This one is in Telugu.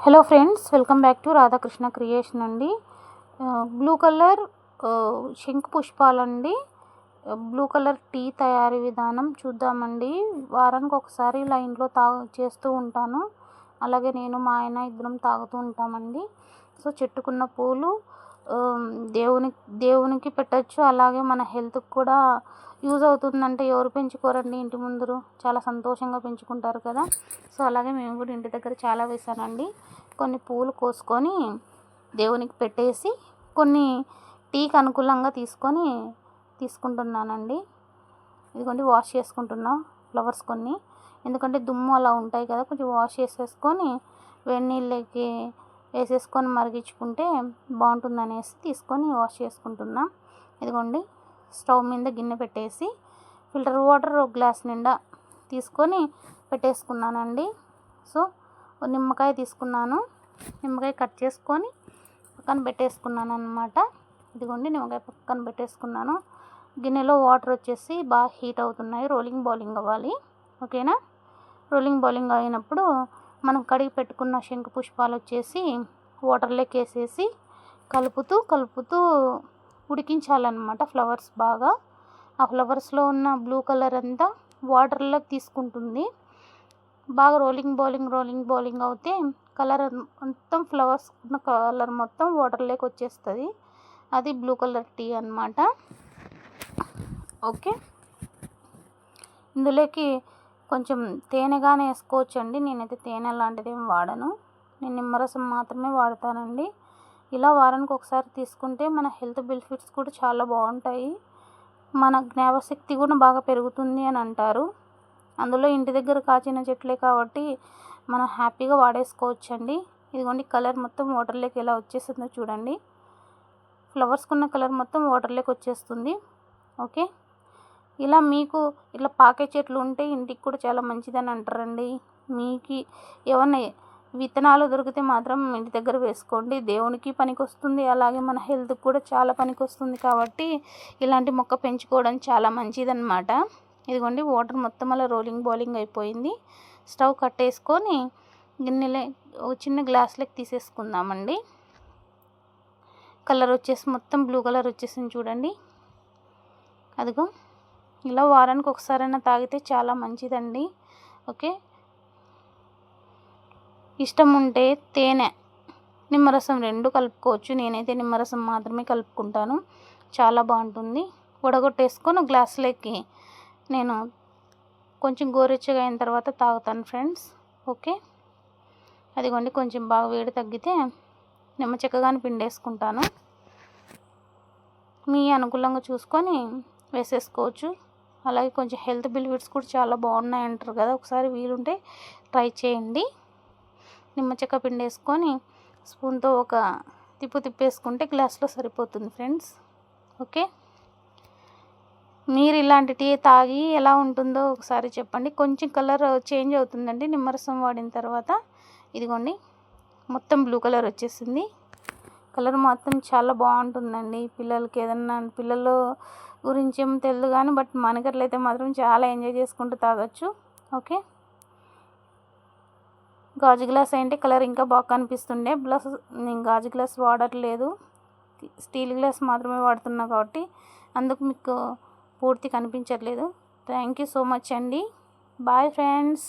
Hello friends, welcome back to Radhakrishna creation అండి. బ్లూ కలర్ శంకు పుష్పాలండి. బ్లూ కలర్ టీ తయారీ విధానం చూద్దామండి. వారానికి ఒకసారి ఇలా ఇంట్లో చేస్తూ ఉంటాను. అలాగే నేను మా ఆయన ఇద్దరం తాగుతూ ఉంటామండి. సో చెట్టుకున్న పూలు దేవునికి పెట్టచ్చు. అలాగే మన హెల్త్కి కూడా యూజ్ అవుతుందంటే ఎవరు పెంచుకోరండి ఇంటి ముందరు, చాలా సంతోషంగా పెంచుకుంటారు కదా. సో అలాగే మేము కూడా ఇంటి దగ్గర చాలా వేసానండి. కొన్ని పూలు కోసుకొని దేవునికి పెట్టేసి కొన్ని టీకి అనుకూలంగా తీసుకుంటున్నానండి. ఇదిగోండి వాష్ చేసుకుంటున్నా ఫ్లవర్స్ కొన్ని, ఎందుకంటే దుమ్ము అలా ఉంటాయి కదా, కొంచెం వాష్ చేసేసుకొని వేడి నీళ్ళకి వేసేసుకొని మరిగించుకుంటే బాగుంటుందనేసి తీసుకొని వాష్ చేసుకుంటున్నా. ఇదిగోండి స్టవ్ మీద గిన్నె పెట్టేసి ఫిల్టర్ వాటర్ ఒక గ్లాస్ నిండా తీసుకొని పెట్టేసుకున్నానండి. సో నిమ్మకాయ తీసుకున్నాను, నిమ్మకాయ కట్ చేసుకొని పక్కన పెట్టేసుకున్నాను అన్నమాట. ఇదిగోండి నిమ్మకాయ పక్కన పెట్టేసుకున్నాను. గిన్నెలో వాటర్ వచ్చేసి బాగా హీట్ అవుతున్నాయి, రోలింగ్ బౌలింగ్ అవ్వాలి. ఓకేనా? రోలింగ్ బౌలింగ్ అయినప్పుడు మనం కడిగి పెట్టుకున్న శంకు పుష్పాలు వచ్చేసి వాటర్లోకి వేసేసి కలుపుతూ ఉడికించాలన్నమాట. ఫ్లవర్స్ బాగా, ఆ ఫ్లవర్స్లో ఉన్న బ్లూ కలర్ అంతా వాటర్లోకి తీసుకుంటుంది. బాగా రోలింగ్ బౌలింగ్ అవుతే కలర్ మొత్తం, ఫ్లవర్స్ ఉన్న కలర్ మొత్తం వాటర్లోకి వచ్చేస్తుంది. అది బ్లూ కలర్ టీ అన్నమాట. ఓకే, ఇందులోకి కొంచెం తేనెగానే వేసుకోవచ్చండి. నేనైతే తేనె లాంటిది ఏం వాడను, నేను నిమ్మరసం మాత్రమే వాడతానండి. ఇలా వారానికి ఒకసారి తీసుకుంటే మన హెల్త్ బెనిఫిట్స్ కూడా చాలా బాగుంటాయి. మన జ్ఞాపశక్తి కూడా బాగా పెరుగుతుంది అని అంటారు. అందులో ఇంటి దగ్గర కాచిన చెట్లే కాబట్టి మనం హ్యాపీగా వాడేసుకోవచ్చండి. ఇదిగోండి కలర్ మొత్తం వాటర్లోకి ఎలా వచ్చేస్తుందో చూడండి. ఫ్లవర్స్కున్న కలర్ మొత్తం వాటర్లోకి వచ్చేస్తుంది. ఓకే, ఇలా మీకు ఇట్లా పాకే చెట్లు ఉంటే ఇంటికి కూడా చాలా మంచిదని అంటారండి. మీకు ఏమన్నా విత్తనాలు దొరికితే మాత్రం ఇంటి దగ్గర వేసుకోండి, దేవునికి పనికి వస్తుంది, అలాగే మన హెల్త్కి కూడా చాలా పనికి వస్తుంది. కాబట్టి ఇలాంటి మొక్క పెంచుకోవడం చాలా మంచిదన్నమాట. ఇదిగోండి వాటర్ మొత్తం అలా రోలింగ్ బౌలింగ్ అయిపోయింది. స్టవ్ కట్టేసుకొని గిన్నెలే చిన్న గ్లాస్లోకి తీసేసుకుందామండి. కలర్ వచ్చేసి మొత్తం బ్లూ కలర్ వచ్చేసింది చూడండి. అదిగో ఇలా వారానికి ఒకసారైనా తాగితే చాలా మంచిదండి. ఓకే, ఇష్టం ఉంటే తేనె నిమ్మరసం రెండు కలుపుకోవచ్చు. నేనైతే నిమ్మరసం మాత్రమే కలుపుకుంటాను, చాలా బాగుంటుంది. వడగొట్టేసుకొని గ్లాసులోకి నేను కొంచెం గోరెచ్చగా అయిన తర్వాత తాగుతాను ఫ్రెండ్స్. ఓకే, అదిగోండి కొంచెం బాగా వేడి తగ్గితే నిమ్మ చెక్కగాని పిండేసుకుంటాను. మీ అనుకూలంగా చూసుకొని వేసేసుకోవచ్చు. అలాగే కొంచెం హెల్త్ బెనిఫిట్స్ కూడా చాలా బాగున్నాయి అంటారు కదా, ఒకసారి వీలుంటే ట్రై చేయండి. నిమ్మ చెక్క పిండేసుకొని స్పూన్తో ఒక తిప్పేసుకుంటే గ్లాస్లో సరిపోతుంది ఫ్రెండ్స్. ఓకే, మీరు ఇలాంటి టీ తాగి ఎలా ఉంటుందో ఒకసారి చెప్పండి. కొంచెం కలర్ చేంజ్ అవుతుందండి నిమ్మరసం వాడిన తర్వాత. ఇదిగోండి మొత్తం బ్లూ కలర్ వచ్చేసింది. కలర్ మాత్రం చాలా బాగుంటుందండి. పిల్లలకి ఏదన్నా, పిల్లల గురించి ఏం తెలియదు కానీ బట్ మనకట్లయితే మాత్రం చాలా ఎంజాయ్ చేసుకుంటూ తాగొచ్చు. ఓకే, గాజు గ్లాస్ అంటే కలర్ ఇంకా బాగా కనిపిస్తుండే, ప్లస్ నేను గాజు గ్లాస్ వాడట్లేదు, స్టీల్ గ్లాస్ మాత్రమే వాడుతున్నా కాబట్టి అందుకు మీకు పూర్తి కనిపించట్లేదు. థ్యాంక్ యూ సో మచ్ అండి. Bye friends.